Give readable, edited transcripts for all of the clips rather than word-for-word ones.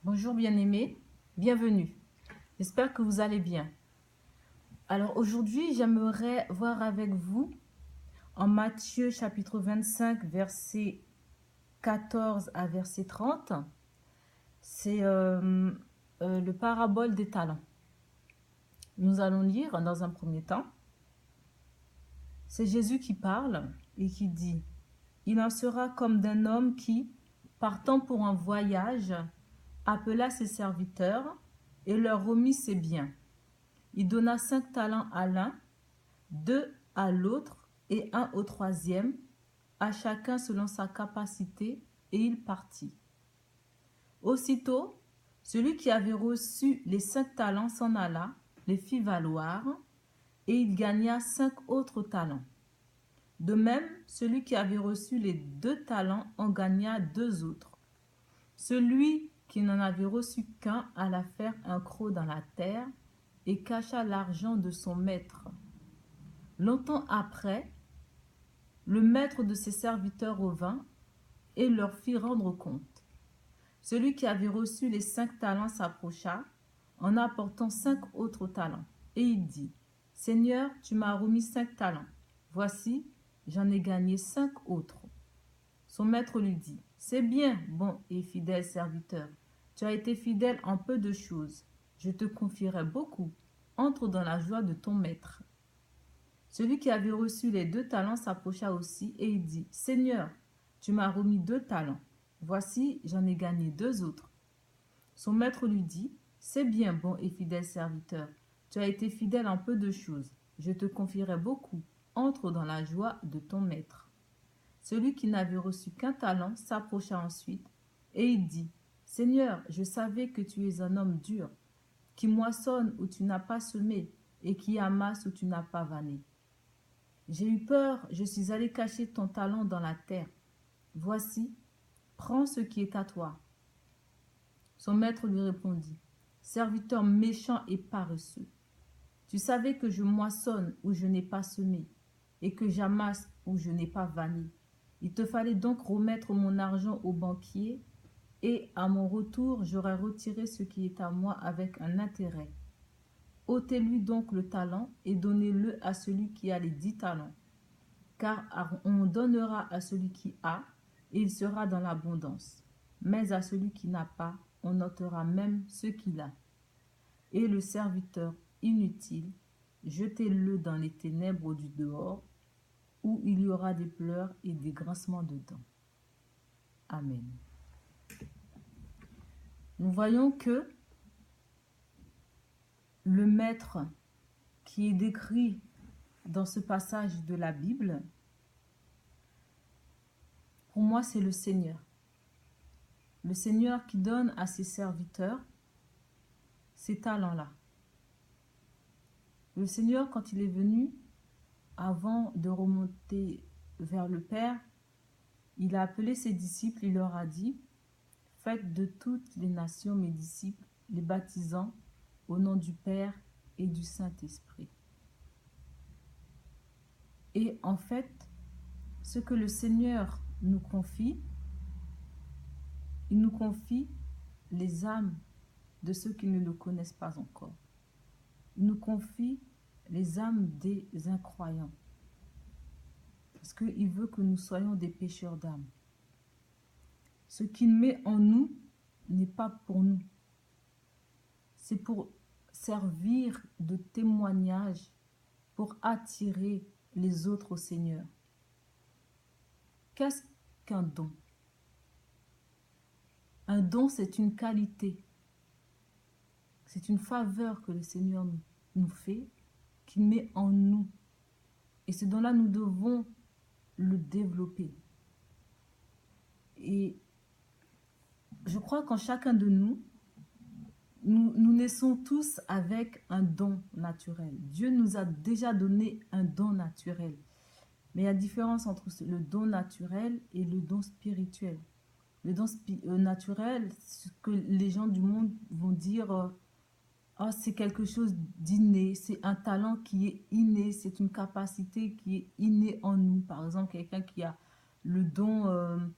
Bonjour bien-aimés, bienvenue. J'espère que vous allez bien. Alors aujourd'hui, j'aimerais voir avec vous en Matthieu chapitre 25, verset 14 à verset 30. C'est le parabole des talents. Nous allons lire dans un premier temps. C'est Jésus qui parle et qui dit: Il en sera comme d'un homme qui, partant pour un voyage, appela ses serviteurs et leur remit ses biens. Il donna 5 talents à l'un, 2 à l'autre et 1 au troisième, à chacun selon sa capacité, et il partit. Aussitôt, celui qui avait reçu les 5 talents s'en alla, les fit valoir, et il gagna 5 autres talents. De même, celui qui avait reçu les 2 talents en gagna 2 autres. Celui qui n'en avait reçu qu'un alla faire un creux dans la terre et cacha l'argent de son maître. Longtemps après, le maître de ses serviteurs revint et leur fit rendre compte. Celui qui avait reçu les 5 talents s'approcha en apportant 5 autres talents. Et il dit: Seigneur, tu m'as remis 5 talents. Voici, j'en ai gagné 5 autres. Son maître lui dit: C'est bien, bon et fidèle serviteur. Tu as été fidèle en peu de choses. Je te confierai beaucoup. Entre dans la joie de ton maître. Celui qui avait reçu les 2 talents s'approcha aussi et il dit: Seigneur, tu m'as remis 2 talents. Voici, j'en ai gagné 2 autres. Son maître lui dit: C'est bien, bon et fidèle serviteur. Tu as été fidèle en peu de choses. Je te confierai beaucoup. Entre dans la joie de ton maître. Celui qui n'avait reçu qu'un talent s'approcha ensuite et il dit: Seigneur, je savais que tu es un homme dur, qui moissonne où tu n'as pas semé et qui amasse où tu n'as pas vanné. J'ai eu peur, je suis allé cacher ton talent dans la terre. Voici, prends ce qui est à toi. Son maître lui répondit: Serviteur méchant et paresseux, tu savais que je moissonne où je n'ai pas semé et que j'amasse où je n'ai pas vanné. Il te fallait donc remettre mon argent au banquier et à mon retour, j'aurais retiré ce qui est à moi avec un intérêt. Ôtez-lui donc le talent et donnez-le à celui qui a les 10 talents. Car on donnera à celui qui a, et il sera dans l'abondance. Mais à celui qui n'a pas, on ôtera même ce qu'il a. Et le serviteur inutile, jetez-le dans les ténèbres du dehors, où il y aura des pleurs et des grincements de dents. Amen. Nous voyons que le maître qui est décrit dans ce passage de la Bible, pour moi, c'est le Seigneur. Le Seigneur qui donne à ses serviteurs ces talents-là. Le Seigneur, quand il est venu, avant de remonter vers le Père, il a appelé ses disciples, il leur a dit: Faites de toutes les nations mes disciples, les baptisant au nom du Père et du Saint-Esprit. Et en fait, ce que le Seigneur nous confie, il nous confie les âmes de ceux qui ne le connaissent pas encore. Il nous confie les âmes des incroyants. Parce qu'il veut que nous soyons des pécheurs d'âmes. Ce qu'il met en nous n'est pas pour nous. C'est pour servir de témoignage, pour attirer les autres au Seigneur. Qu'est-ce qu'un don? Un don, c'est une qualité. C'est une faveur que le Seigneur nous fait, qu'il met en nous. Et ce don-là, nous devons le développer. Et je crois qu'en chacun de nous, nous naissons tous avec un don naturel. Dieu nous a déjà donné un don naturel. Mais il y a différence entre le don naturel et le don spirituel. Le don naturel, ce que les gens du monde vont dire, oh, c'est quelque chose d'inné, c'est un talent qui est inné, c'est une capacité qui est innée en nous. Par exemple, quelqu'un qui a le don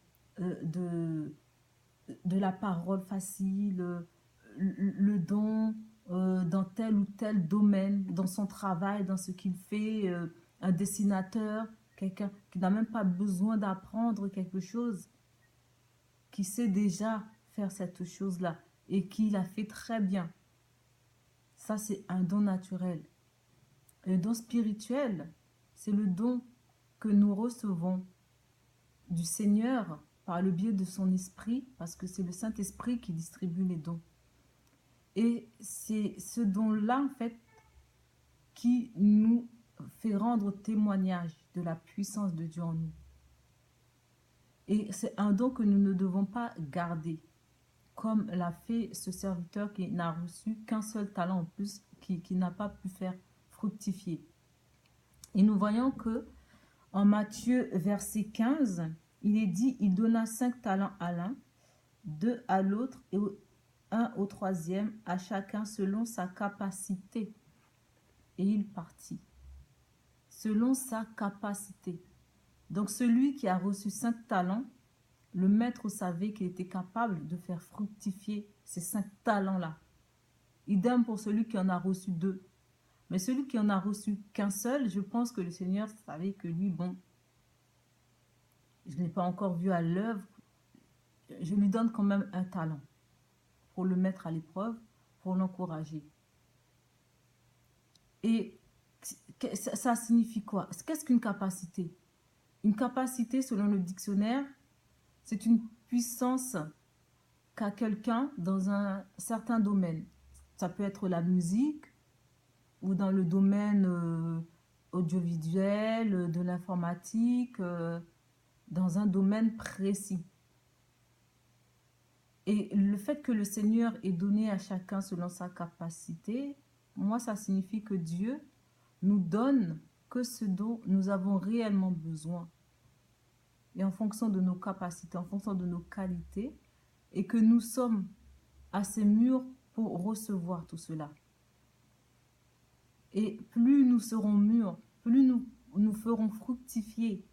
de la parole facile, le don dans tel ou tel domaine, dans son travail, dans ce qu'il fait, un dessinateur, quelqu'un qui n'a même pas besoin d'apprendre quelque chose, qui sait déjà faire cette chose-là et qui la fait très bien. Ça, c'est un don naturel. Le don spirituel, c'est le don que nous recevons du Seigneur par le biais de son esprit, parce que c'est le Saint-Esprit qui distribue les dons. Et c'est ce don-là, en fait, qui nous fait rendre témoignage de la puissance de Dieu en nous. Et c'est un don que nous ne devons pas garder, comme l'a fait ce serviteur qui n'a reçu qu'un seul talent en plus, qui n'a pas pu faire fructifier. Et nous voyons que en Matthieu verset 15, il est dit, il donna 5 talents à l'un, 2 à l'autre et 1 au troisième, à chacun selon sa capacité. Et il partit. Selon sa capacité. Donc celui qui a reçu 5 talents, le maître savait qu'il était capable de faire fructifier ces 5 talents-là. Idem pour celui qui en a reçu 2. Mais celui qui en a reçu qu'un seul, je pense que le Seigneur savait que lui, bon, je ne l'ai pas encore vu à l'œuvre, je lui donne quand même un talent pour le mettre à l'épreuve, pour l'encourager. Et ça signifie quoi? Qu'est-ce qu'une capacité? Une capacité, selon le dictionnaire, c'est une puissance qu'a quelqu'un dans un certain domaine. Ça peut être la musique ou dans le domaine audiovisuel, de l'informatique, dans un domaine précis. Et le fait que le Seigneur ait donné à chacun selon sa capacité, moi, ça signifie que Dieu nous donne que ce dont nous avons réellement besoin. Et en fonction de nos capacités, en fonction de nos qualités, et que nous sommes assez mûrs pour recevoir tout cela. Et plus nous serons mûrs, plus nous ferons fructifier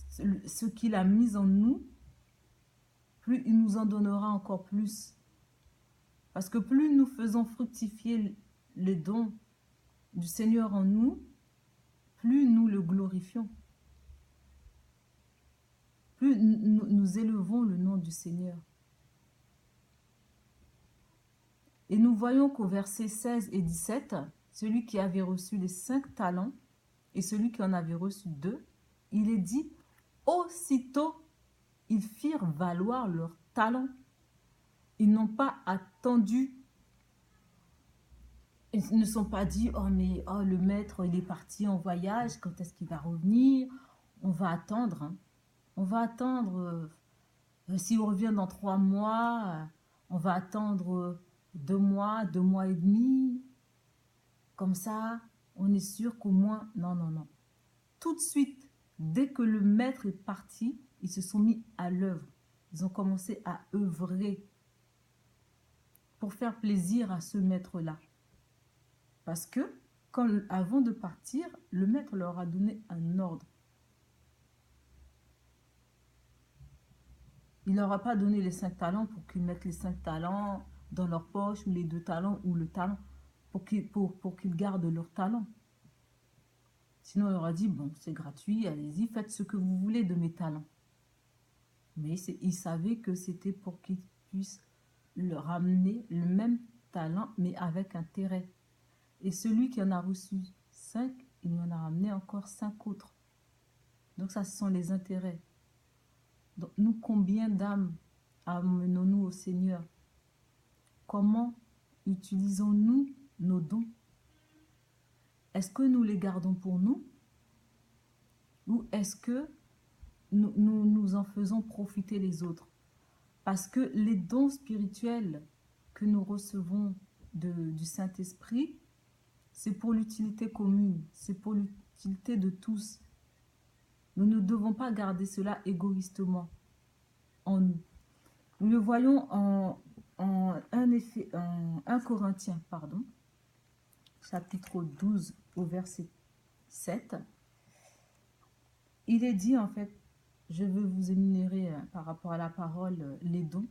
ce qu'il a mis en nous, plus il nous en donnera encore plus. Parce que plus nous faisons fructifier les dons du Seigneur en nous, plus nous le glorifions. Plus nous élevons le nom du Seigneur. Et nous voyons qu'au verset 16 et 17, celui qui avait reçu les 5 talents et celui qui en avait reçu 2, il est dit, aussitôt, ils firent valoir leurs talents. Ils n'ont pas attendu. Ils ne sont pas dit, oh mais oh, le maître, il est parti en voyage, quand est-ce qu'il va revenir? On va attendre. Hein. On va attendre. S'il revient dans 3 mois, on va attendre 2 mois, 2 mois et demi. Comme ça, on est sûr qu'au moins... Non, non, non. Tout de suite, dès que le maître est parti, ils se sont mis à l'œuvre. Ils ont commencé à œuvrer pour faire plaisir à ce maître-là. Parce que, avant de partir, le maître leur a donné un ordre. Il ne leur a pas donné les 5 talents pour qu'ils mettent les 5 talents dans leur poche, ou les 2 talents, ou le talent, pour qu'ils gardent leur talent. Sinon, il leur a dit, bon, c'est gratuit, allez-y, faites ce que vous voulez de mes talents. Mais il savait que c'était pour qu'ils puissent leur amener le même talent, mais avec intérêt. Et celui qui en a reçu 5, il en a ramené encore 5 autres. Donc ça, ce sont les intérêts. Donc nous, combien d'âmes amenons-nous au Seigneur? Comment utilisons-nous nos dons? Est-ce que nous les gardons pour nous? Ou est-ce que nous en faisons profiter les autres? Parce que les dons spirituels que nous recevons du Saint-Esprit, c'est pour l'utilité commune, c'est pour l'utilité de tous. Nous ne devons pas garder cela égoïstement en nous. Nous le voyons en 1 Corinthiens, chapitre 12 au verset 7. Il est dit en fait, je veux vous énumérer par rapport à la parole les dons.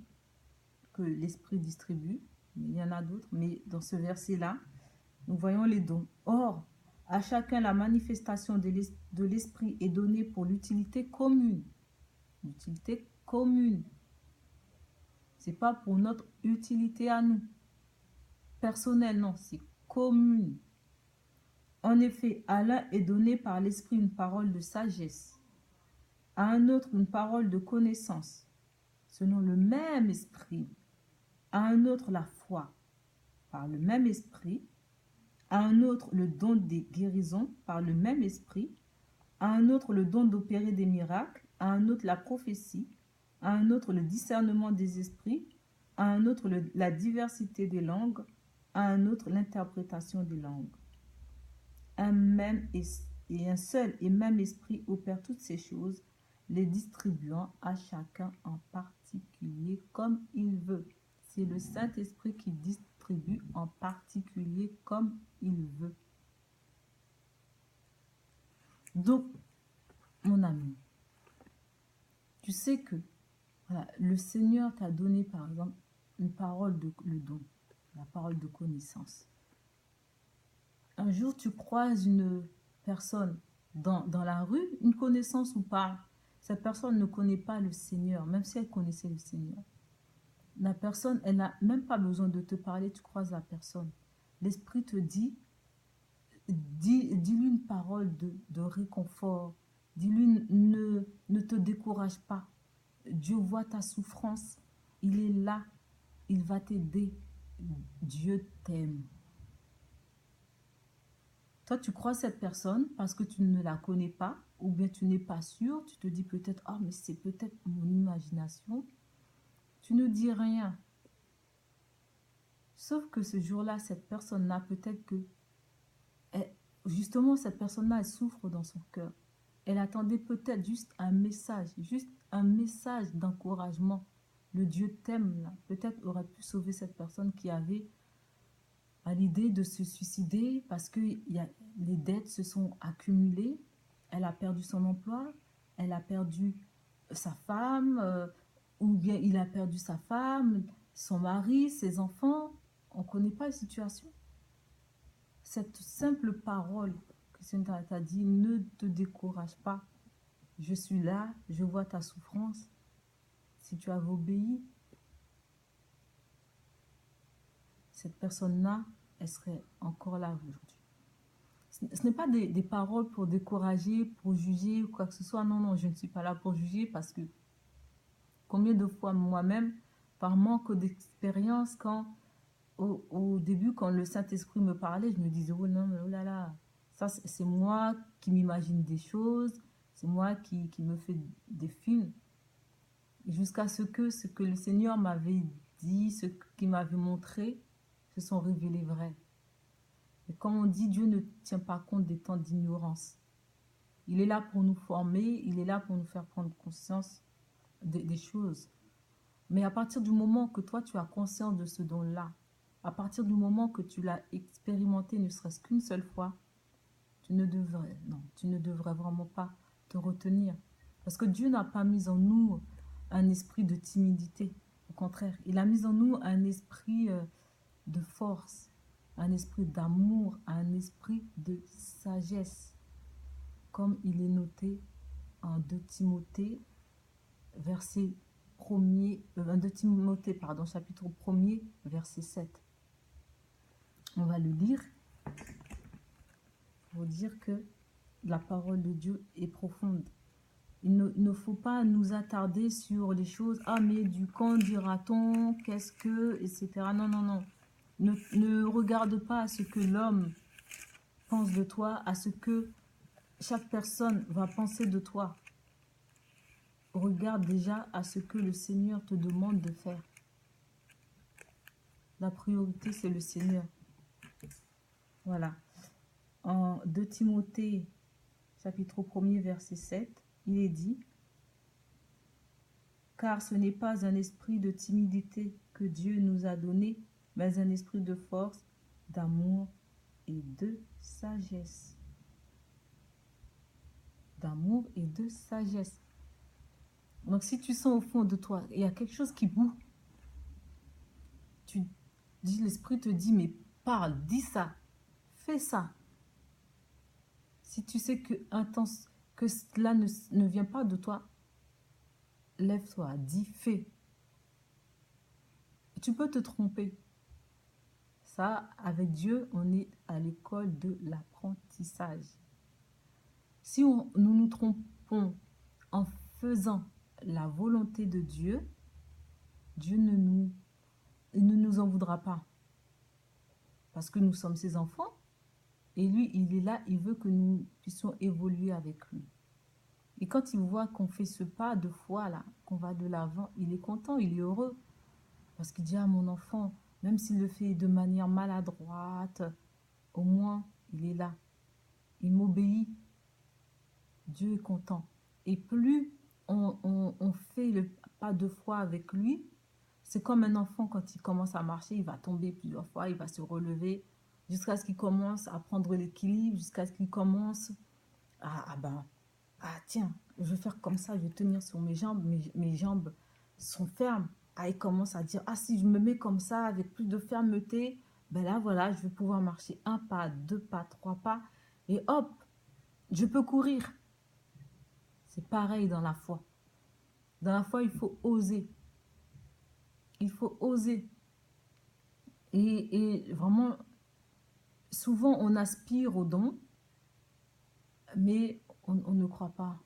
que l'Esprit distribue. Il y en a d'autres, mais dans ce verset-là, nous voyons les dons. Or, à chacun, la manifestation de l'Esprit est donnée pour l'utilité commune. L'utilité commune. Ce n'est pas pour notre utilité à nous. Personnelle, non, c'est commune. En effet, à l'un est donné par l'Esprit une parole de sagesse, à un autre une parole de connaissance, selon le même Esprit, à un autre la foi, par le même Esprit, à un autre le don des guérisons, par le même Esprit, à un autre le don d'opérer des miracles, à un autre la prophétie, à un autre le discernement des esprits, à un autre la diversité des langues, à un autre l'interprétation des langues. Un seul et même esprit opère toutes ces choses, les distribuant à chacun en particulier comme il veut. C'est le Saint-Esprit qui distribue en particulier comme il veut. Donc, mon ami, tu sais que voilà, le Seigneur t'a donné, par exemple, une parole le don, la parole de connaissance. Un jour, tu croises une personne dans la rue, une connaissance ou pas, cette personne ne connaît pas le Seigneur, même si elle connaissait le Seigneur. La personne, elle n'a même pas besoin de te parler, tu croises la personne. L'Esprit te dit, dis-lui une parole de réconfort. Dis-lui, ne te décourage pas. Dieu voit ta souffrance. Il est là. Il va t'aider. Dieu t'aime. Toi, tu crois cette personne parce que tu ne la connais pas ou bien tu n'es pas sûr. Tu te dis peut-être, ah, mais c'est peut-être mon imagination. Tu ne dis rien. Sauf que ce jour-là, cette personne-là, peut-être que, justement, cette personne-là, elle souffre dans son cœur. Elle attendait peut-être juste un message d'encouragement. Le Dieu t'aime, là. Peut-être aurait pu sauver cette personne qui avait à l'idée de se suicider parce que les dettes se sont accumulées. Elle a perdu son emploi, elle a perdu sa femme, ou bien il a perdu sa femme, son mari, ses enfants. On ne connaît pas la situation. Cette simple parole que Seigneur t'a dit, ne te décourage pas. Je suis là, je vois ta souffrance. Si tu avais obéi, cette personne-là, elle serait encore là aujourd'hui. Ce n'est pas des paroles pour décourager, pour juger ou quoi que ce soit. Non, non, je ne suis pas là pour juger parce que combien de fois moi-même, par manque d'expérience, au début, quand le Saint-Esprit me parlait, je me disais, oh non, mais oh là là, ça c'est moi qui m'imagine des choses, c'est moi qui me fais des films. Jusqu'à ce que le Seigneur m'avait dit, ce qu'il m'avait montré, se sont révélés vrais. Et comme on dit, Dieu ne tient pas compte des temps d'ignorance. Il est là pour nous former, il est là pour nous faire prendre conscience des choses. Mais à partir du moment que toi, tu as conscience de ce don-là, à partir du moment que tu l'as expérimenté ne serait-ce qu'une seule fois, tu ne devrais vraiment pas te retenir. Parce que Dieu n'a pas mis en nous un esprit de timidité. Au contraire, il a mis en nous un esprit de force, un esprit d'amour, un esprit de sagesse. Comme il est noté en 2 Timothée, verset 2 Timothée, chapitre 1er, verset 7. On va le lire pour dire que la parole de Dieu est profonde. Il ne faut pas nous attarder sur les choses. Ah, mais du quand dira-t-on, qu'est-ce que, etc. Non, non, non. Ne regarde pas à ce que l'homme pense de toi, à ce que chaque personne va penser de toi. Regarde déjà à ce que le Seigneur te demande de faire. La priorité, c'est le Seigneur. Voilà. En 2 Timothée, chapitre 1er, verset 7, il est dit, « Car ce n'est pas un esprit de timidité que Dieu nous a donné, mais un esprit de force, d'amour et de sagesse. » D'amour et de sagesse. Donc si tu sens au fond de toi, il y a quelque chose qui boue, l'esprit te dit, mais parle, dis ça, fais ça. Si tu sais que cela ne vient pas de toi, lève-toi, dis, fais. Tu peux te tromper. Ça, avec Dieu, on est à l'école de l'apprentissage. Si nous nous trompons en faisant la volonté de Dieu, Dieu il ne nous en voudra pas. Parce que nous sommes ses enfants. Et lui, il est là, il veut que nous puissions évoluer avec lui. Et quand il voit qu'on fait ce pas de foi, là, qu'on va de l'avant, il est content, il est heureux. Parce qu'il dit à mon enfant, même s'il le fait de manière maladroite, au moins, il est là. Il m'obéit. Dieu est content. Et plus on fait le pas de foi avec lui, c'est comme un enfant quand il commence à marcher, il va tomber plusieurs fois, il va se relever jusqu'à ce qu'il commence à prendre l'équilibre, jusqu'à ce qu'il commence tiens, je vais faire comme ça, je vais tenir sur mes jambes, mes jambes sont fermes. Il commence à dire, si je me mets comme ça, avec plus de fermeté, ben là, voilà, je vais pouvoir marcher un pas, deux pas, trois pas, et hop, je peux courir. C'est pareil dans la foi. Dans la foi, il faut oser. Il faut oser. Et vraiment, souvent, on aspire au don, mais on ne croit pas.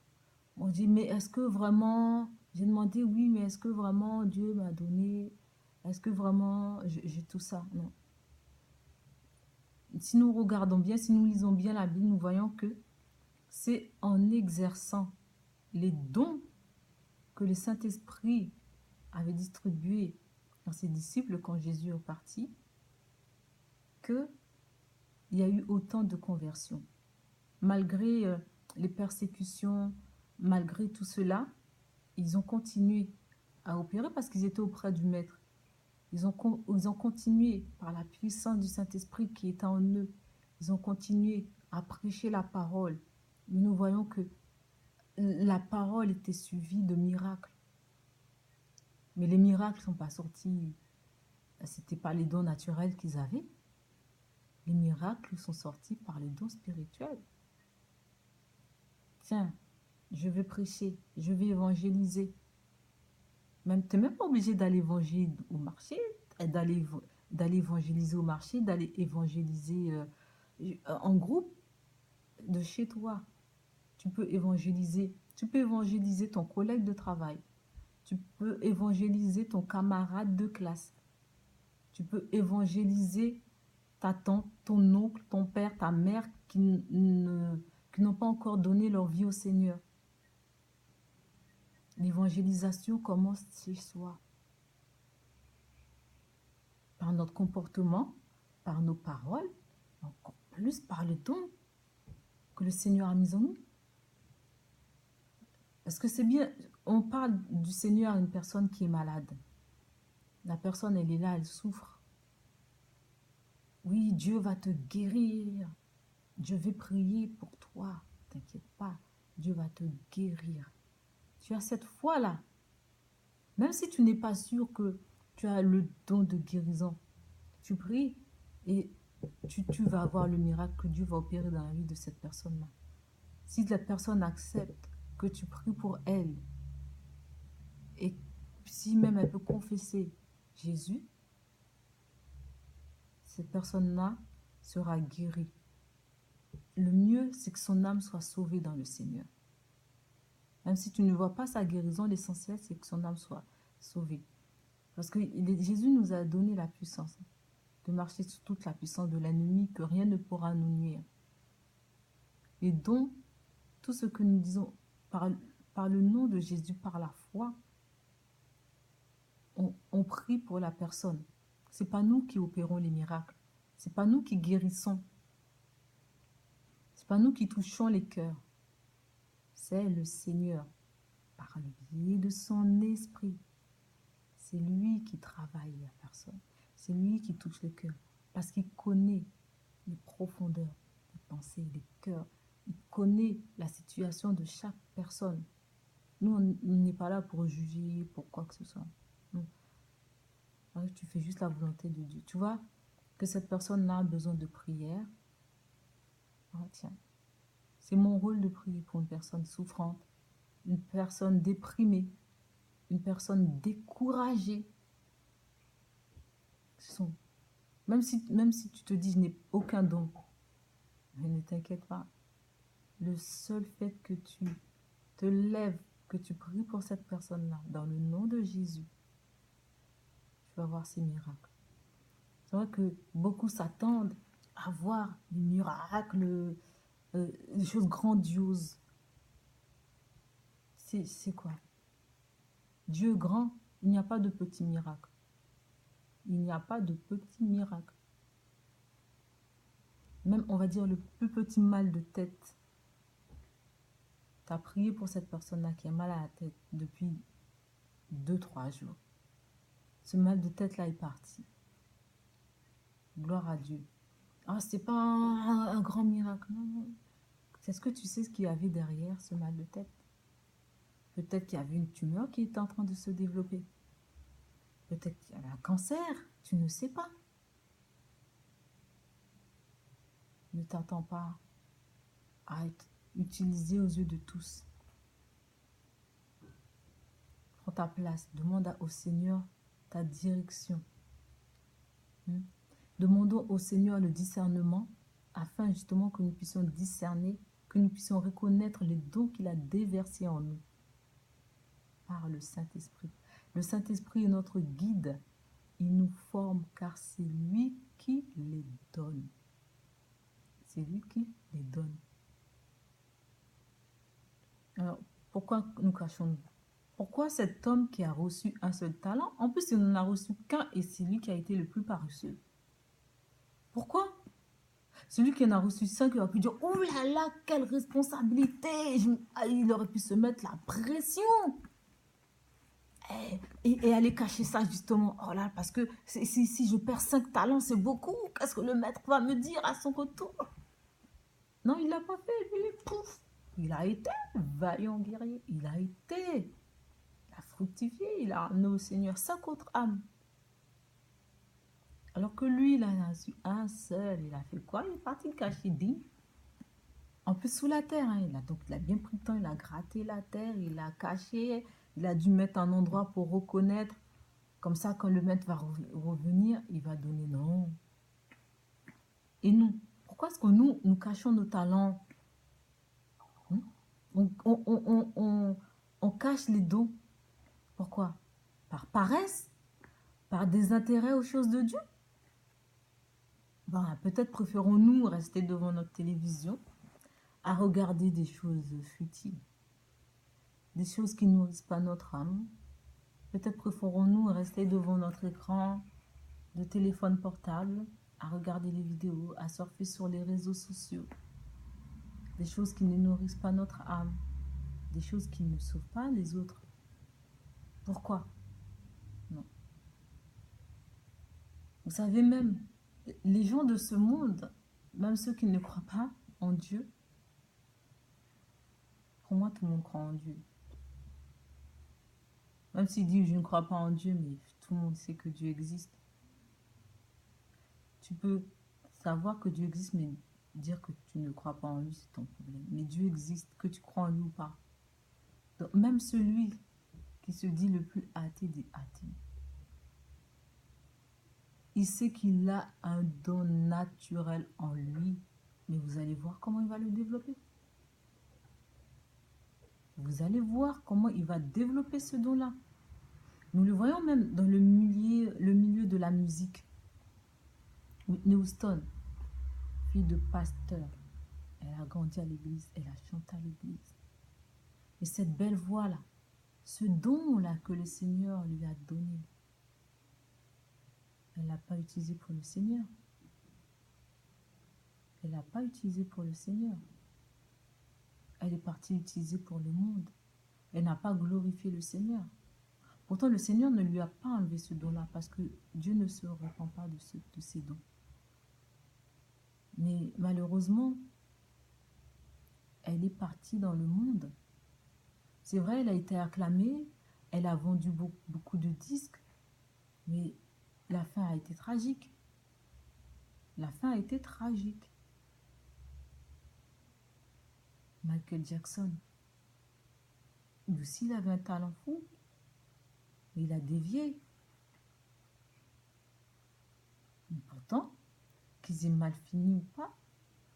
On dit, mais est-ce que vraiment, j'ai demandé, oui, mais est-ce que vraiment Dieu m'a donné, est-ce que vraiment j'ai tout ça? Non. Si nous regardons bien, si nous lisons bien la Bible, nous voyons que c'est en exerçant les dons que le Saint-Esprit avait distribués dans ses disciples quand Jésus est parti, qu'il y a eu autant de conversions. Malgré les persécutions, malgré tout cela, ils ont continué à opérer parce qu'ils étaient auprès du Maître. Ils ont continué par la puissance du Saint-Esprit qui est en eux. Ils ont continué à prêcher la parole. Mais nous voyons que la parole était suivie de miracles. Mais les miracles ne sont pas sortis. Ce n'étaient pas les dons naturels qu'ils avaient. Les miracles sont sortis par les dons spirituels. Tiens, je vais prêcher, je vais évangéliser. Tu n'es même pas obligé d'aller évangéliser au marché, d'aller évangéliser au marché, d'aller évangéliser en groupe de chez toi. Tu peux évangéliser ton collègue de travail. Tu peux évangéliser ton camarade de classe. Tu peux évangéliser ta tante, ton oncle, ton père, ta mère qui n'ont pas encore donné leur vie au Seigneur. L'évangélisation commence chez soi. Par notre comportement, par nos paroles, encore plus par le don que le Seigneur a mis en nous. Parce que c'est bien, on parle du Seigneur à une personne qui est malade. La personne, elle est là, elle souffre. Oui, Dieu va te guérir. Je vais prier pour toi. T'inquiète pas, Dieu va te guérir. Tu as cette foi-là. Même si tu n'es pas sûr que tu as le don de guérison, tu pries et tu vas avoir le miracle que Dieu va opérer dans la vie de cette personne-là. Si la personne accepte que tu pries pour elle et si même elle peut confesser Jésus, cette personne-là sera guérie. Le mieux, c'est que son âme soit sauvée dans le Seigneur. Même si tu ne vois pas sa guérison, l'essentiel, c'est que son âme soit sauvée. Parce que Jésus nous a donné la puissance de marcher sur toute la puissance de l'ennemi, que rien ne pourra nous nuire. Et donc, tout ce que nous disons par le nom de Jésus, par la foi, on prie pour la personne. Ce n'est pas nous qui opérons les miracles. Ce n'est pas nous qui guérissons. Ce n'est pas nous qui touchons les cœurs. C'est le Seigneur, par le biais de son esprit. C'est lui qui travaille la personne. C'est lui qui touche le cœur. Parce qu'il connaît les profondeurs des pensées, des cœurs. Il connaît la situation de chaque personne. Nous, on n'est pas là pour juger, pour quoi que ce soit. Non. Alors, tu fais juste la volonté de Dieu. Tu vois que cette personne-là a besoin de prière. Ah, tiens, c'est mon rôle de prier pour une personne souffrante, une personne déprimée, une personne découragée. Même si tu te dis, je n'ai aucun don, mais ne t'inquiète pas. Le seul fait que tu te lèves, que tu pries pour cette personne-là, dans le nom de Jésus, tu vas voir ces miracles. C'est vrai que beaucoup s'attendent à voir des miracles, des choses grandioses. C'est quoi? Dieu grand, il n'y a pas de petits miracles. Il n'y a pas de petits miracles. Même, on va dire, le plus petit mal de tête. Tu as prié pour cette personne-là qui a mal à la tête depuis 2-3 jours. Ce mal de tête-là est parti. Gloire à Dieu. Ah, c'est pas un grand miracle. Non, non. Est-ce que tu sais ce qu'il y avait derrière ce mal de tête? Peut-être qu'il y avait une tumeur qui était en train de se développer. Peut-être qu'il y avait un cancer. Tu ne sais pas. Ne t'attends pas à être utilisé aux yeux de tous. Prends ta place. Demande au Seigneur ta direction. Demandons au Seigneur le discernement afin justement que nous puissions discerner, que nous puissions reconnaître les dons qu'il a déversés en nous par le Saint-Esprit. Le Saint-Esprit est notre guide. Il nous forme car c'est lui qui les donne. C'est lui qui les donne. Alors, pourquoi nous cachons-nous? Pourquoi cet homme qui a reçu un seul talent, en plus il n'en a reçu qu'un et c'est lui qui a été le plus paresseux? Pourquoi? Celui qui en a reçu 5, il aurait pu dire, oh là là, quelle responsabilité! Il aurait pu se mettre la pression. Et aller cacher ça justement. Oh là, parce que si je perds 5 talents, c'est beaucoup. Qu'est-ce que le maître va me dire à son retour? Non, il ne l'a pas fait. Lui, pouf. Il a été vaillant guerrier. Il a fructifié. Il a amené au Seigneur 5 autres âmes. Alors que lui, il en a reçu un seul. Il a fait quoi? Il est parti le cacher 10. En plus, sous la terre. Hein. Il a bien pris le temps. Il a gratté la terre. Il a caché. Il a dû mettre un endroit pour reconnaître. Comme ça, quand le maître va revenir, il va donner non. Et nous, pourquoi est-ce que nous cachons nos talents? On cache les dons. Pourquoi? Par paresse? Par désintérêt aux choses de Dieu? Peut-être préférons-nous rester devant notre télévision à regarder des choses futiles, des choses qui ne nourrissent pas notre âme. Peut-être préférons-nous rester devant notre écran de téléphone portable, à regarder les vidéos, à surfer sur les réseaux sociaux. Des choses qui ne nourrissent pas notre âme, des choses qui ne sauvent pas les autres. Pourquoi? Non. Vous savez même, les gens de ce monde, même ceux qui ne croient pas en Dieu, pour moi, tout le monde croit en Dieu. Même s'ils disent je ne crois pas en Dieu, mais tout le monde sait que Dieu existe. Tu peux savoir que Dieu existe, mais dire que tu ne crois pas en lui, c'est ton problème. Mais Dieu existe, que tu crois en lui ou pas. Donc, même celui qui se dit le plus athée des athées, il sait qu'il a un don naturel en lui, mais vous allez voir comment il va le développer. Vous allez voir comment il va développer ce don-là. Nous le voyons même dans le milieu de la musique. Whitney Houston, fille de pasteur, elle a grandi à l'église, elle a chanté à l'église. Et cette belle voix-là, ce don-là que le Seigneur lui a donné, elle ne l'a pas utilisé pour le Seigneur. Elle ne l'a pas utilisé pour le Seigneur. Elle est partie l'utiliser pour le monde. Elle n'a pas glorifié le Seigneur. Pourtant, le Seigneur ne lui a pas enlevé ce don-là parce que Dieu ne se repent pas de ses dons. Mais malheureusement, elle est partie dans le monde. C'est vrai, elle a été acclamée, elle a vendu beaucoup de disques, mais la fin a été tragique. La fin a été tragique. Michael Jackson, lui aussi, il avait un talent fou. Mais il a dévié. Mais pourtant, qu'ils aient mal fini ou pas,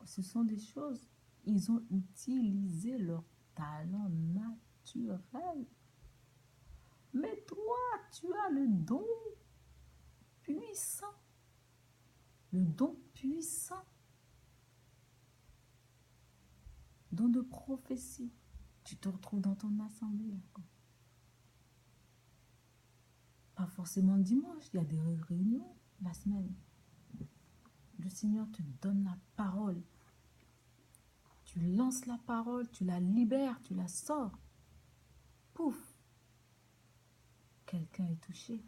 ce sont des choses. Ils ont utilisé leur talent naturel. Mais toi, tu as le don puissant. Le don puissant. Don de prophétie. Tu te retrouves dans ton assemblée. Pas forcément le dimanche, il y a des réunions la semaine. Le Seigneur te donne la parole. Tu lances la parole, tu la libères, tu la sors. Pouf! Quelqu'un est touché.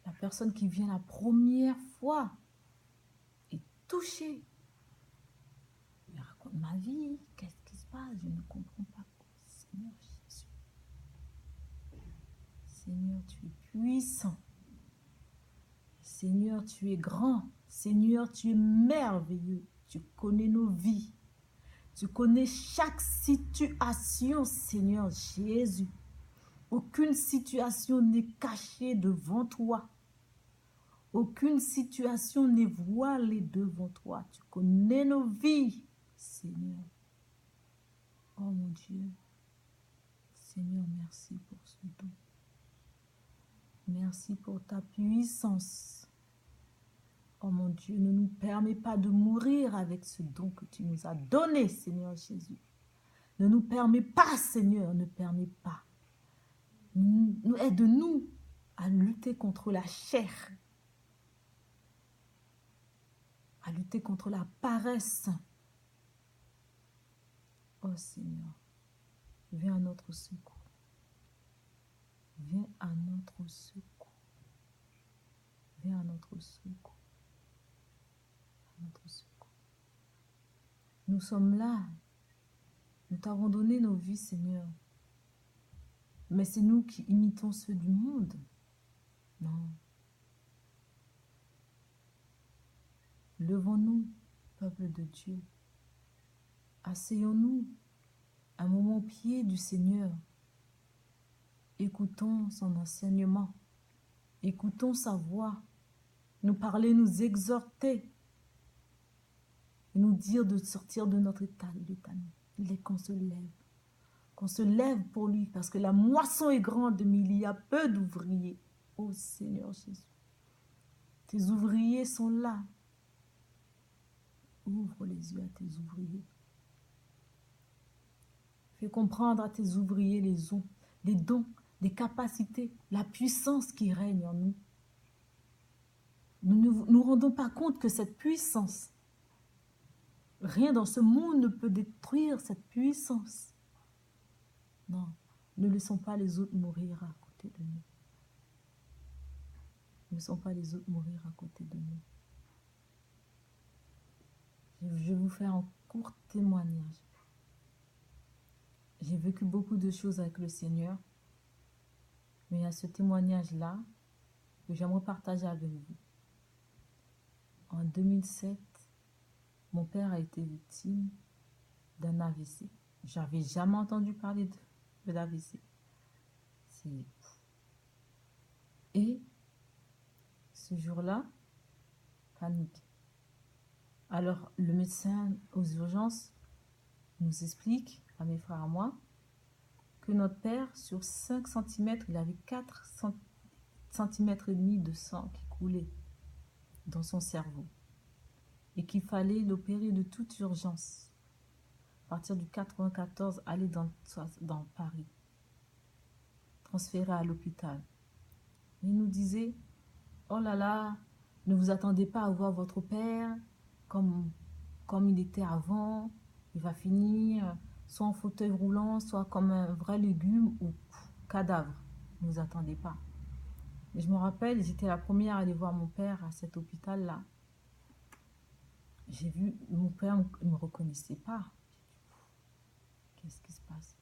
La personne qui vient la première fois est touchée. Il raconte ma vie. Qu'est-ce qui se passe? Je ne comprends pas. Seigneur Jésus. Seigneur, tu es puissant. Seigneur, tu es grand. Seigneur, tu es merveilleux. Tu connais nos vies. Tu connais chaque situation, Seigneur Jésus. Aucune situation n'est cachée devant toi. Aucune situation n'est voilée devant toi. Tu connais nos vies, Seigneur. Oh mon Dieu. Seigneur, merci pour ce don. Merci pour ta puissance. Oh mon Dieu, ne nous permets pas de mourir avec ce don que tu nous as donné, Seigneur Jésus. Ne nous permets pas, Seigneur, ne permets pas. Aide-nous à lutter contre la chair, à lutter contre la paresse. Oh Seigneur, viens à notre secours. Viens à notre secours. Viens à notre secours. À notre secours. Nous sommes là. Nous t'avons donné nos vies, Seigneur. Mais c'est nous qui imitons ceux du monde. Non. Levons-nous, peuple de Dieu. Asseyons-nous un moment au pied du Seigneur. Écoutons son enseignement. Écoutons sa voix. Nous parler, nous exhorter. Nous dire de sortir de notre état. Il est qu'on se lève. Qu'on se lève pour lui, parce que la moisson est grande, mais il y a peu d'ouvriers. Oh Seigneur Jésus, tes ouvriers sont là. Ouvre les yeux à tes ouvriers. Fais comprendre à tes ouvriers les dons, les capacités, la puissance qui règne en nous. Nous ne nous rendons pas compte que cette puissance, rien dans ce monde ne peut détruire cette puissance. Non, ne laissons pas les autres mourir à côté de nous. Ne laissons pas les autres mourir à côté de nous. Je vais vous faire un court témoignage. J'ai vécu beaucoup de choses avec le Seigneur, mais il y a ce témoignage-là que j'aimerais partager avec vous. En 2007, mon père a été victime d'un AVC. J'avais jamais entendu parler de l'AVC. Et ce jour-là, panique. Alors, le médecin aux urgences nous explique, à mes frères et à moi, que notre père, sur 5 cm, il avait 4 cm et demi de sang qui coulait dans son cerveau. Et qu'il fallait l'opérer de toute urgence. À partir du 94, aller dans Paris. Transféré à l'hôpital. Il nous disait, oh là là, ne vous attendez pas à voir votre père comme il était avant. Il va finir soit en fauteuil roulant, soit comme un vrai légume ou cadavre. Ne vous attendez pas. Et je me rappelle, j'étais la première à aller voir mon père à cet hôpital-là. J'ai vu, mon père ne me reconnaissait pas. Qu'est-ce qui se passe?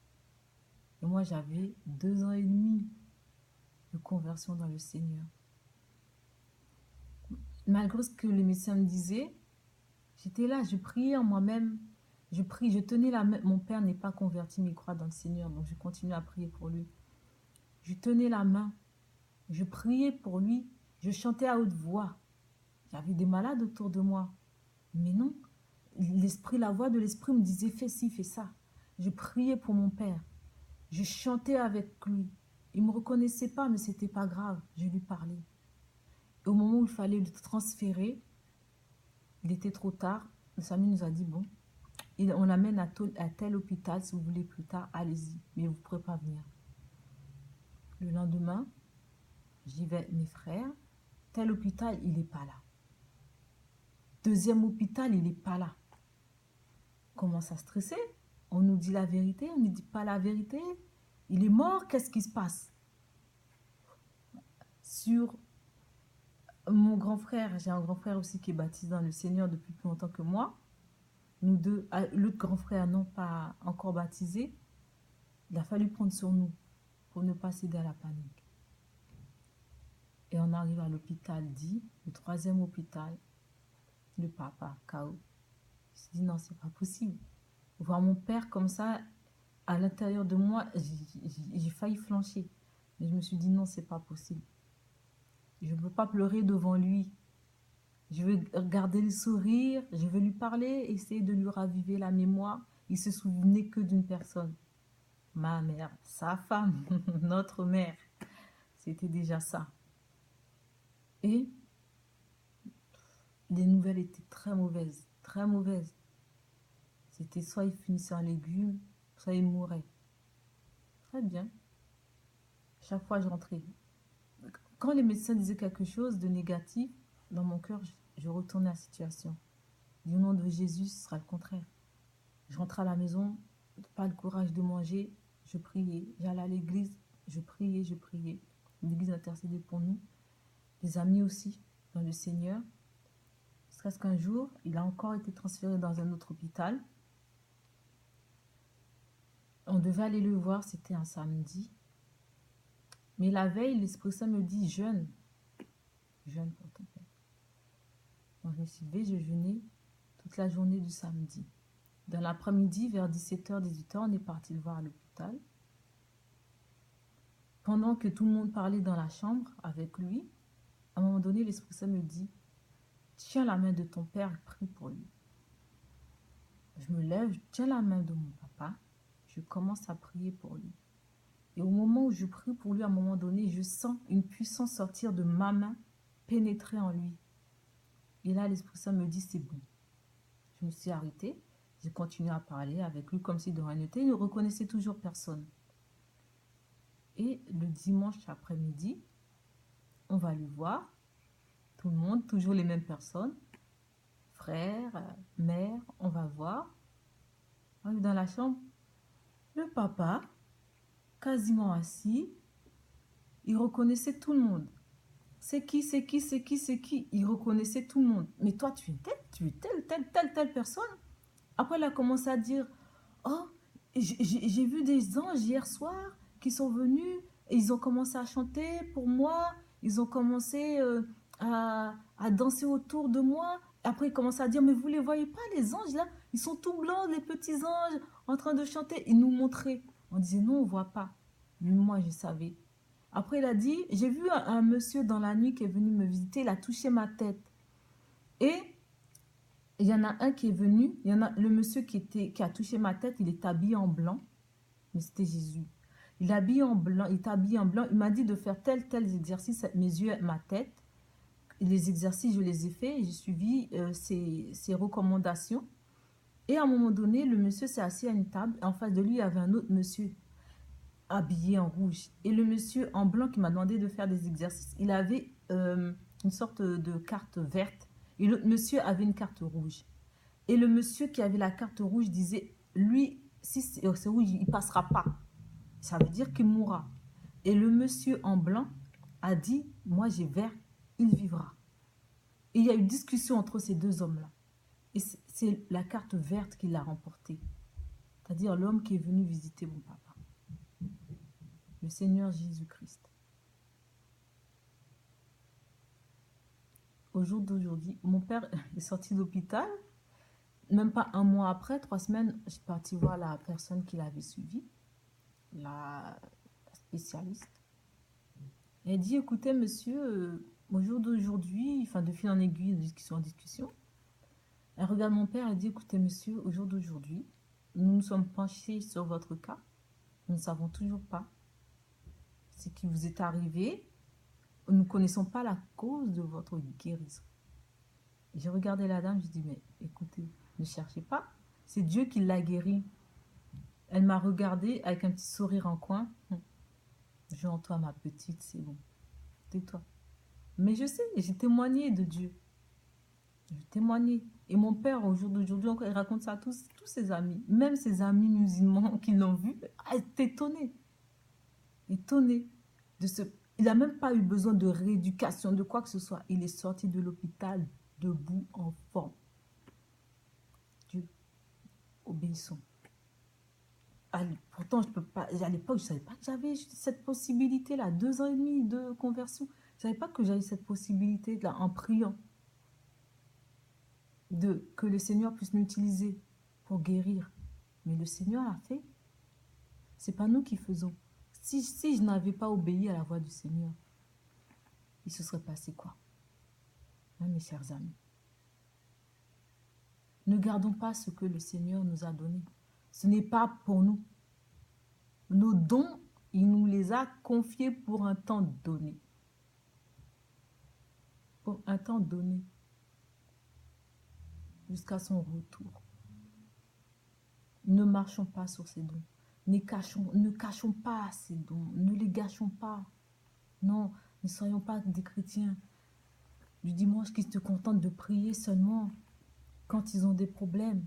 Et moi, j'avais 2 ans et demi de conversion dans le Seigneur. malgré ce que le médecin me disait, j'étais là, je priais en moi-même. Je prie, je tenais la main. Mon père n'est pas converti, mais il croit dans le Seigneur, donc je continue à prier pour lui. Je tenais la main, je priais pour lui, je chantais à haute voix. Il y avait des malades autour de moi, mais non. L'esprit, la voix de l'esprit me disait fais ci, fais ça. Je priais pour mon père, je chantais avec lui. Il me reconnaissait pas, mais c'était pas grave. Je lui parlais. Et au moment où il fallait le transférer, il était trop tard. Le SAMU nous a dit bon, on l'amène à tel hôpital, si vous voulez plus tard, allez-y, mais vous ne pourrez pas venir. Le lendemain, j'y vais, mes frères, tel hôpital, il n'est pas là. Deuxième hôpital, il n'est pas là. On commence à stresser. On nous dit la vérité, on ne dit pas la vérité. Il est mort, qu'est-ce qui se passe? Sur mon grand frère, j'ai un grand frère aussi qui est baptisé dans le Seigneur depuis plus longtemps que moi. Nous deux, l'autre grand frère non pas encore baptisé. Il a fallu prendre sur nous pour ne pas céder à la panique. Et on arrive à l'hôpital dit, le troisième hôpital, le papa, KO. Je me suis dit non, c'est pas possible. Voir mon père comme ça, à l'intérieur de moi, j'ai failli flancher. Mais je me suis dit non, c'est pas possible. Je ne peux pas pleurer devant lui. Je veux regarder le sourire, je veux lui parler, essayer de lui raviver la mémoire. Il se souvenait que d'une personne. Ma mère, sa femme, notre mère. C'était déjà ça. Et les nouvelles étaient très mauvaises, très mauvaises. C'était soit il finissait en légumes, soit il mourait. Très bien. Chaque fois, je rentrais. Quand les médecins disaient quelque chose de négatif, dans mon cœur, je retournais à la situation. Du nom de Jésus, ce sera le contraire. Je rentrais à la maison, pas le courage de manger, je priais. J'allais à l'église, je priais, je priais. L'église intercédait pour nous. Les amis aussi, dans le Seigneur. Jusqu'à ce qu'un jour, il a encore été transféré dans un autre hôpital. On devait aller le voir, c'était un samedi. Mais la veille, l'Esprit Saint me dit jeûne. Jeûne pour ton père. Donc je me suis levée, je jeûnais toute la journée du samedi. Dans l'après-midi, vers 17h, 18h, on est parti le voir à l'hôpital. Pendant que tout le monde parlait dans la chambre avec lui, à un moment donné, l'Esprit Saint me dit tiens la main de ton père, prie pour lui. Je me lève, je tiens la main de mon papa, je commence à prier pour lui. Et au moment où je prie pour lui, à un moment donné, je sens une puissance sortir de ma main, pénétrer en lui. Et là, l'Esprit Saint me dit c'est bon. Je me suis arrêtée, j'ai continué à parler avec lui comme si de rien n'était. Il ne reconnaissait toujours personne. Et le dimanche après-midi, on va lui voir. Tout le monde, toujours les mêmes personnes. Frère, mère, on va voir. On est dans la chambre. Le papa, quasiment assis, il reconnaissait tout le monde. C'est qui, c'est qui, c'est qui, c'est qui? Il reconnaissait tout le monde. Mais toi, tu es telle personne. Après, il a commencé à dire, oh, j'ai vu des anges hier soir qui sont venus et ils ont commencé à chanter pour moi. Ils ont commencé à danser autour de moi. Après, il commence à dire, mais vous ne les voyez pas, les anges là? Ils sont tout blancs, les petits anges, en train de chanter. Il nous montrait. On disait, non, on ne voit pas. Mais moi, je savais. Après, il a dit, j'ai vu un monsieur dans la nuit qui est venu me visiter, il a touché ma tête. Et il y en a un qui est venu, il y en a le monsieur qui a touché ma tête, il est habillé en blanc, mais c'était Jésus. Il est habillé en blanc, il est habillé en blanc, il m'a dit de faire tel exercice, mes yeux, ma tête. Et les exercices, je les ai faits, j'ai suivi ses recommandations. Et à un moment donné, le monsieur s'est assis à une table, et en face de lui, il y avait un autre monsieur habillé en rouge. Et le monsieur en blanc qui m'a demandé de faire des exercices, il avait une sorte de carte verte. Et l'autre monsieur avait une carte rouge. Et le monsieur qui avait la carte rouge disait, lui, si c'est rouge, il ne passera pas. Ça veut dire qu'il mourra. Et le monsieur en blanc a dit, moi j'ai vert, il vivra. Et il y a eu une discussion entre ces deux hommes-là. Et c'est la carte verte qui l'a remporté. C'est-à-dire l'homme qui est venu visiter mon papa. Le Seigneur Jésus-Christ. au jour d'aujourd'hui, mon père est sorti d'hôpital. Même pas un mois après, 3 semaines, je suis partie voir la personne qui l'avait suivi, la spécialiste. Elle dit, écoutez, monsieur, au jour d'aujourd'hui, enfin, de fil en aiguille, de discussion en discussion, elle regarde mon père et dit, écoutez, monsieur, au jour d'aujourd'hui, nous nous sommes penchés sur votre cas. Nous ne savons toujours pas ce qui vous est arrivé. Nous ne connaissons pas la cause de votre guérison. J'ai regardé la dame, je dis, mais écoutez, ne cherchez pas. C'est Dieu qui l'a guéri. Elle m'a regardé avec un petit sourire en coin. Jean-toi, ma petite, c'est bon. Tais-toi. Mais je sais, j'ai témoigné de Dieu. J'ai témoigné. Et mon père, au jour d'aujourd'hui, il raconte ça à tous ses amis. Même ses amis musulmans qui l'ont vu, est étonné. Étonné de ce... Il n'a même pas eu besoin de rééducation, de quoi que ce soit. Il est sorti de l'hôpital debout, en forme. Dieu, obéissons. Pourtant, je peux pas, à l'époque, je ne savais pas que j'avais cette possibilité-là. 2 ans et demi de conversion. Je ne savais pas que j'avais cette possibilité-là en priant. Que le Seigneur puisse m'utiliser pour guérir. Mais le Seigneur l'a fait. Ce n'est pas nous qui faisons. Si je n'avais pas obéi à la voix du Seigneur, il se serait passé quoi? Hein, mes chers amis? Ne gardons pas ce que le Seigneur nous a donné. Ce n'est pas pour nous. Nos dons, il nous les a confiés pour un temps donné. Pour un temps donné. Jusqu'à son retour. Ne marchons pas sur ces dons. Ne cachons pas ces dons. Ne les gâchons pas. Non, ne soyons pas des chrétiens du dimanche qui se contentent de prier seulement quand ils ont des problèmes.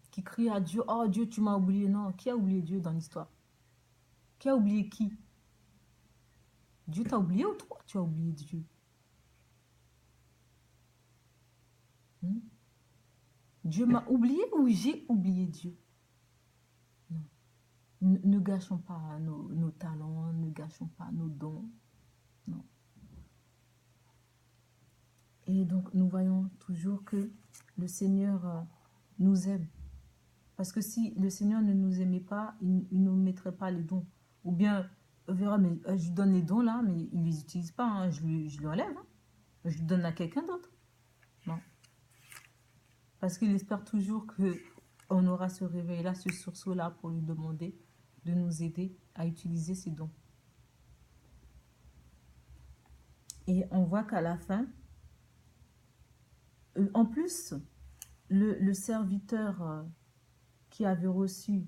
Qui crient à Dieu, oh Dieu, tu m'as oublié. Non, qui a oublié Dieu dans l'histoire? Qui a oublié qui? Dieu t'a oublié ou toi, tu as oublié Dieu? Dieu m'a oublié ou j'ai oublié Dieu? Non. Ne gâchons pas nos talents, ne gâchons pas nos dons. Non. Et donc, nous voyons toujours que le Seigneur nous aime. Parce que si le Seigneur ne nous aimait pas, il ne nous mettrait pas les dons. Ou bien, on verra, mais je lui donne les dons là, mais il ne les utilise pas. Hein, je lui enlève. Hein. Je lui donne à quelqu'un d'autre. Non. Parce qu'il espère toujours qu'on aura ce réveil-là, ce sursaut-là pour lui demander de nous aider à utiliser ces dons. Et on voit qu'à la fin, en plus, le serviteur qui avait reçu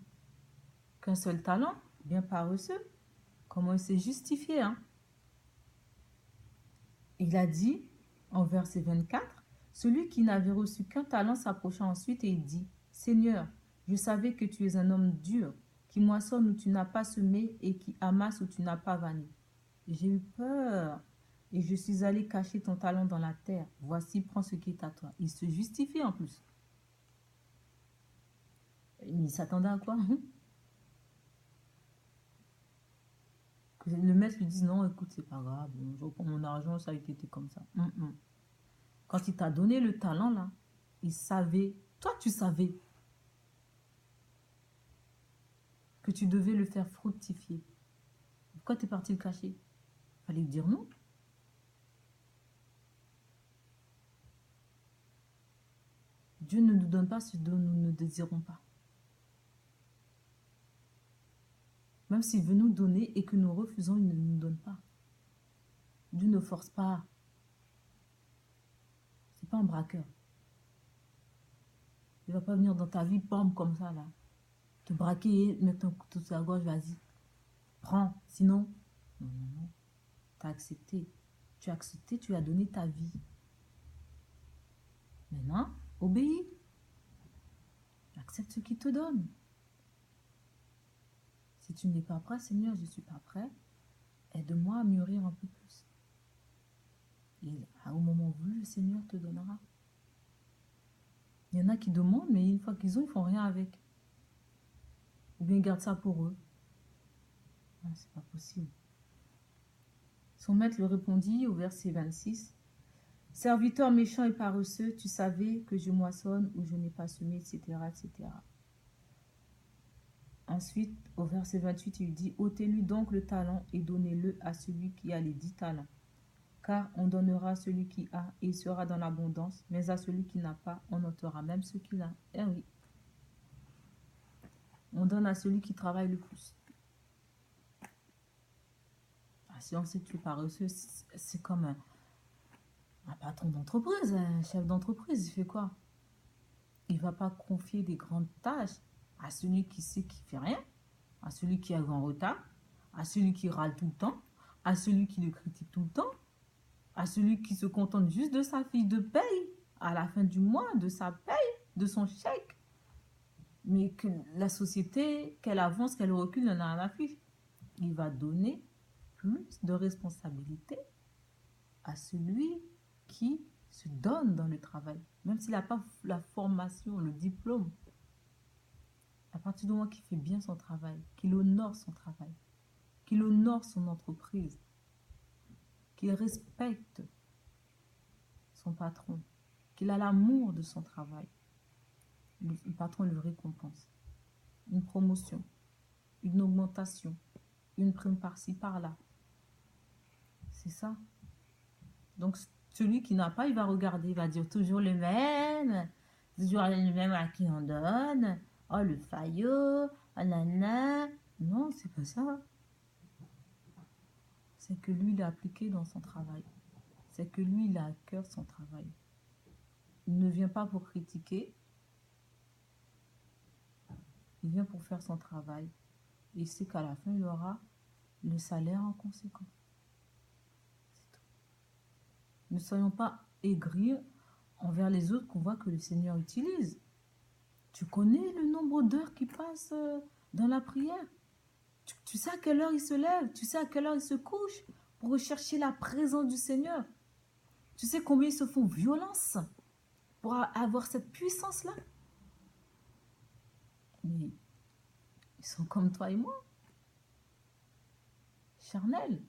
qu'un seul talent, bien paresseux, comment il s'est justifié, hein? Il a dit, en verset 24, celui qui n'avait reçu qu'un talent s'approcha ensuite et il dit, Seigneur, je savais que tu es un homme dur, qui moissonne où tu n'as pas semé et qui amasse où tu n'as pas vanné. J'ai eu peur et je suis allé cacher ton talent dans la terre. Voici, prends ce qui est à toi. Il se justifie en plus. Il s'attendait à quoi? Que le maître lui dise non, écoute, c'est pas grave, je reprends mon argent, ça a été comme ça. Quand il t'a donné le talent là, il savait, toi tu savais que tu devais le faire fructifier. Pourquoi tu es parti le cacher? Fallait lui dire non. Dieu ne nous donne pas ce dont nous ne désirons pas. Même s'il veut nous donner et que nous refusons, il ne nous donne pas. Dieu ne force pas. C'est pas un braqueur. Il ne va pas venir dans ta vie, bam, comme ça, là. Te braquer, mettre un couteau sur la gorge, vas-y. Prends. Sinon, non. Tu as accepté. Tu as accepté, tu as donné ta vie. Maintenant, obéis. Accepte ce qu'il te donne. Si tu n'es pas prêt, Seigneur, je ne suis pas prêt. Aide-moi à mûrir un peu plus. Et au moment voulu, le Seigneur te donnera. Il y en a qui demandent, mais une fois qu'ils ont, ils ne font rien avec. Ou bien ils gardent ça pour eux. Non, c'est pas possible. Son maître lui répondit au verset 26. Serviteur méchant et paresseux, tu savais que je moissonne ou je n'ai pas semé, etc., etc. Ensuite, au verset 28, il dit, ôtez-lui donc le talent et donnez-le à celui qui a les 10 talents. Car on donnera à celui qui a et il sera dans l'abondance, mais à celui qui n'a pas, on ôtera même ce qu'il a. Eh oui, on donne à celui qui travaille le plus. Ah, si on sait que tu es paresseux, c'est comme un patron d'entreprise, un chef d'entreprise, il fait quoi? Il ne va pas confier des grandes tâches à celui qui sait qu'il ne fait rien, à celui qui est en retard, à celui qui râle tout le temps, à celui qui le critique tout le temps, à celui qui se contente juste de sa fiche de paye à la fin du mois, de sa paye, de son chèque. Mais que la société, qu'elle avance, qu'elle recule, n'en a rien à fiche. Il va donner plus de responsabilité à celui qui se donne dans le travail, même s'il n'a pas la formation, le diplôme. À partir du moment qu'il fait bien son travail, qu'il honore son travail, qu'il honore son entreprise, qu'il respecte son patron, qu'il a l'amour de son travail, le patron le récompense. Une promotion, une augmentation, une prime par-ci, par-là. C'est ça. Donc, celui qui n'a pas, il va regarder, il va dire toujours le même, toujours le même à qui on donne. Oh, le faillot, oh, nana. Non, c'est pas ça. C'est que lui, il a appliqué dans son travail. C'est que lui, il a à cœur son travail. Il ne vient pas pour critiquer. Il vient pour faire son travail. Et il sait qu'à la fin, il aura le salaire en conséquence. C'est tout. Ne soyons pas aigris envers les autres qu'on voit que le Seigneur utilise. Tu connais le nombre d'heures qu'il passe dans la prière. Tu sais à quelle heure il se lève. Tu sais à quelle heure il se couche pour rechercher la présence du Seigneur. Tu sais combien ils se font violence pour avoir cette puissance-là. Mais ils sont comme toi et moi. Charnels.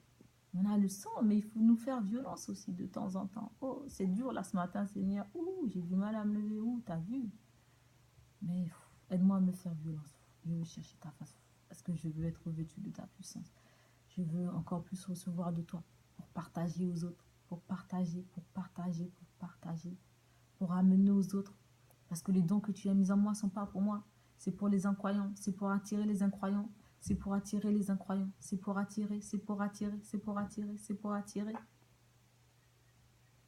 On a le sang, mais il faut nous faire violence aussi de temps en temps. Oh, c'est dur là ce matin, Seigneur. Ouh, j'ai du mal à me lever. Ouh, t'as vu? Mais aide-moi à me faire violence. Je veux chercher ta face. Parce que je veux être revêtu de ta puissance. Je veux encore plus recevoir de toi. Pour partager aux autres. Pour partager, pour partager, pour partager. Pour amener aux autres. Parce que les dons que tu as mis en moi ne sont pas pour moi. C'est pour les incroyants. C'est pour attirer les incroyants. C'est pour attirer les incroyants. C'est pour attirer, c'est pour attirer, c'est pour attirer, c'est pour attirer.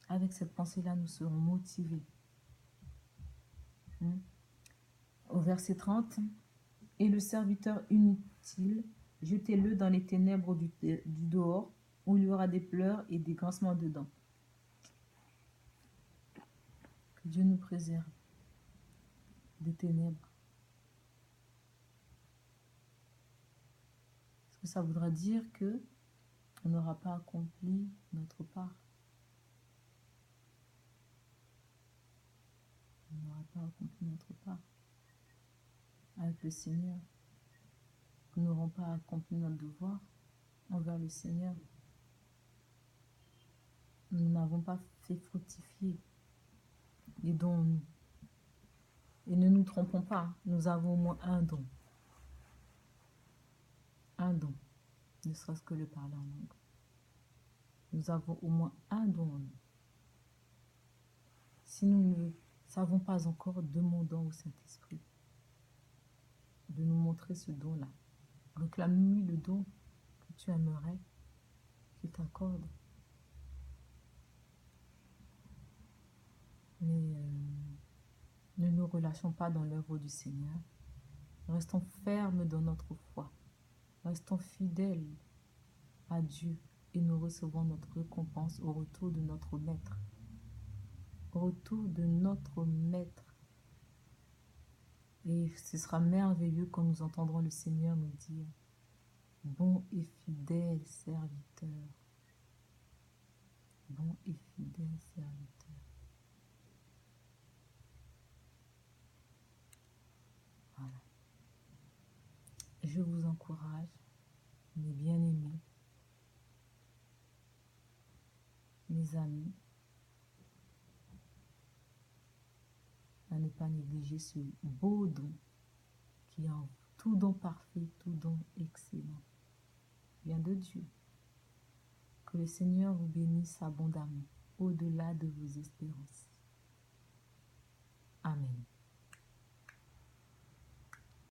Avec cette pensée-là, nous serons motivés. Au verset 30, et le serviteur inutile, jetez-le dans les ténèbres du dehors, où il y aura des pleurs et des grincements de dents. Que Dieu nous préserve des ténèbres. Est-ce que ça voudra dire que on n'aura pas accompli notre part? On n'aura pas accompli notre part avec le Seigneur. Nous n'aurons pas accompli notre devoir envers le Seigneur. Nous n'avons pas fait fructifier les dons en nous. Et ne nous trompons pas, nous avons au moins un don. Un don, ne serait-ce que le parler en langue. Nous avons au moins un don en nous. Si nous ne savons pas encore, demandons au Saint-Esprit de nous montrer ce don-là. Réclame-lui le don que tu aimerais qu'il t'accorde. Mais ne nous relâchons pas dans l'œuvre du Seigneur. Restons fermes dans notre foi. Restons fidèles à Dieu et nous recevons notre récompense au retour de notre Maître. Au retour de notre Maître. Et ce sera merveilleux quand nous entendrons le Seigneur nous dire « Bon et fidèle serviteur. Bon et fidèle serviteur. » Voilà. Je vous encourage, mes bien-aimés, mes amis, à ne pas négliger ce beau don qui est en vous. Tout don parfait, tout don excellent vient de Dieu. Que le Seigneur vous bénisse abondamment, au-delà de vos espérances. Amen.